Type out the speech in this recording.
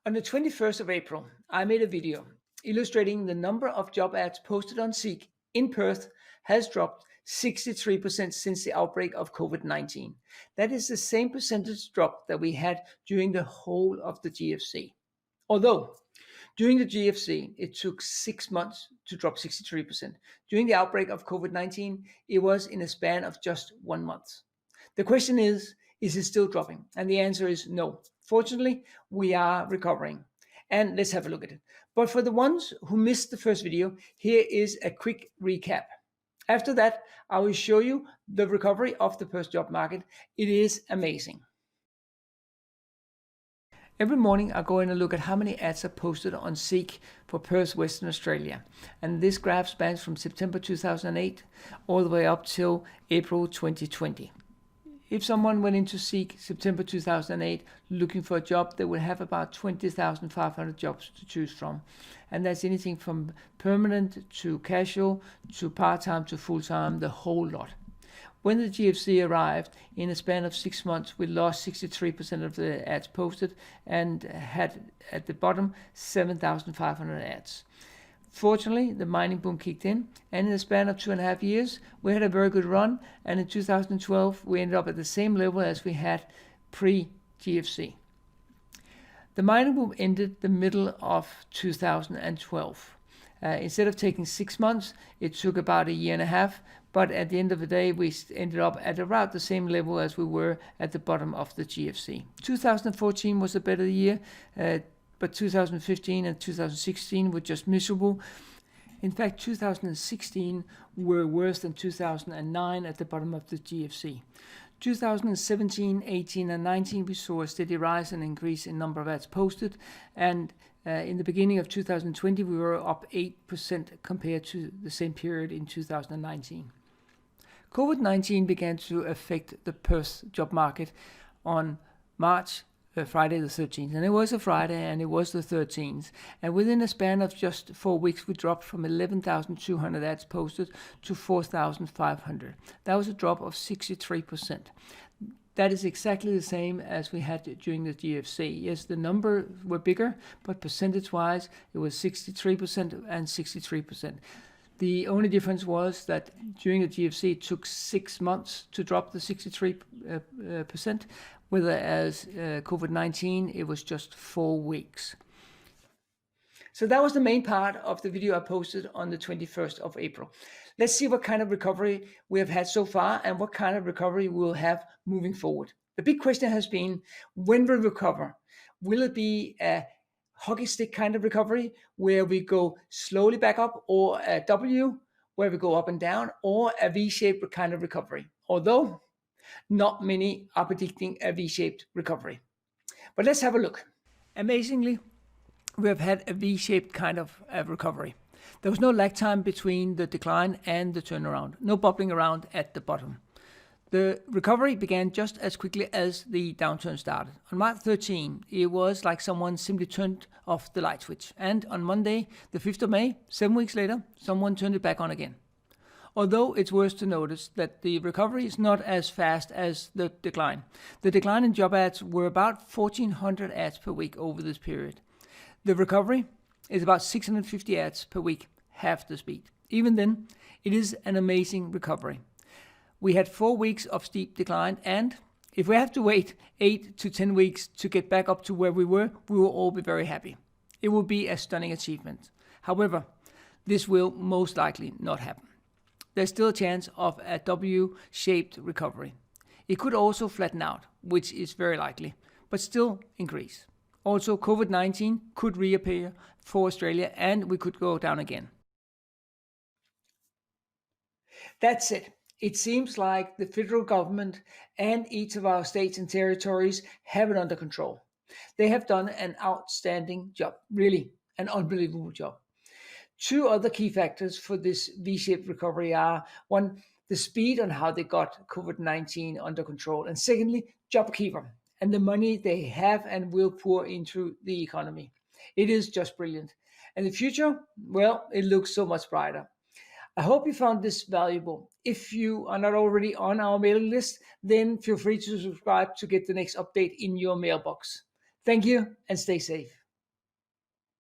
On the 21st of April, I made a video illustrating the number of job ads posted on Seek in Perth has dropped 63% since the outbreak of COVID-19. That is the same percentage drop that we had during the whole of the GFC. Although during the GFC, it took 6 months to drop 63%. During the outbreak of COVID-19, it was in a span of just 1 month. The question is it still dropping? And the answer is no. Fortunately, we are recovering. And let's have a look at it. But for the ones who missed the first video, here is a quick recap. After that, I will show you the recovery of the Perth job market. It is amazing. Every morning I go in and look at how many ads are posted on Seek for Perth, Western Australia. And this graph spans from September 2008 all the way up till April 2020. If someone went into Seek September 2008 looking for a job, they would have about 20,500 jobs to choose from. And that's anything from permanent to casual to part-time to full-time, the whole lot. When the GFC arrived, in a span of 6 months, we lost 63% of the ads posted and had at the bottom 7,500 ads. Fortunately, the mining boom kicked in, and in a span of 2.5 years, we had a very good run, and in 2012, we ended up at the same level as we had pre-GFC. The mining boom ended the middle of 2012. Instead of taking 6 months, it took about 1.5 years, but at the end of the day, we ended up at around the same level as we were at the bottom of the GFC. 2014 was a better year, but 2015 and 2016 were just miserable. In fact, 2016 were worse than 2009 at the bottom of the GFC. 2017, 18 and 19 we saw a steady rise and increase in number of ads posted, and in the beginning of 2020 we were up 8% compared to the same period in 2019. COVID-19 began to affect the Perth job market on Friday the 13th, and it was a Friday and it was the 13th, and within a span of just 4 weeks we dropped from 11,200 ads posted to 4,500. That was a drop of 63%. That is exactly the same as we had during the GFC. Yes, the number were bigger, but percentage-wise it was 63% and 63%. The only difference was that during the GFC it took 6 months to drop the 63%, whereas COVID-19 it was just 4 weeks. So that was the main part of the video I posted on the 21st of April. Let's see what kind of recovery we have had so far and what kind of recovery we will have moving forward. The big question has been, when will we recover? Will it be a hockey stick kind of recovery where we go slowly back up, or a W where we go up and down, or a V-shaped kind of recovery? Although not many are predicting a V-shaped recovery. But let's have a look. Amazingly, we have had a V-shaped kind of recovery. There was no lag time between the decline and the turnaround, no bubbling around at the bottom. The recovery began just as quickly as the downturn started. On March 13, it was like someone simply turned off the light switch. And on Monday, the 5th of May, 7 weeks later, someone turned it back on again. Although it's worth to notice that the recovery is not as fast as the decline. The decline in job ads were about 1,400 ads per week over this period. The recovery is about 650 ads per week, half the speed. Even then, it is an amazing recovery. We had 4 weeks of steep decline, and if we have to wait 8 to 10 weeks to get back up to where we will all be very happy. It will be a stunning achievement. However, this will most likely not happen. There's still a chance of a W-shaped recovery. It could also flatten out, which is very likely, but still increase. Also, COVID-19 could reappear for Australia and we could go down again. That's it. It seems like the federal government and each of our states and territories have it under control. They have done an outstanding job, really an unbelievable job. 2 other key factors for this V-shaped recovery are, 1, the speed on how they got COVID-19 under control, and secondly, JobKeeper and the money they have and will pour into the economy. It is just brilliant. And the future, well, it looks so much brighter. I hope you found this valuable. If you are not already on our mailing list, then feel free to subscribe to get the next update in your mailbox. Thank you and stay safe.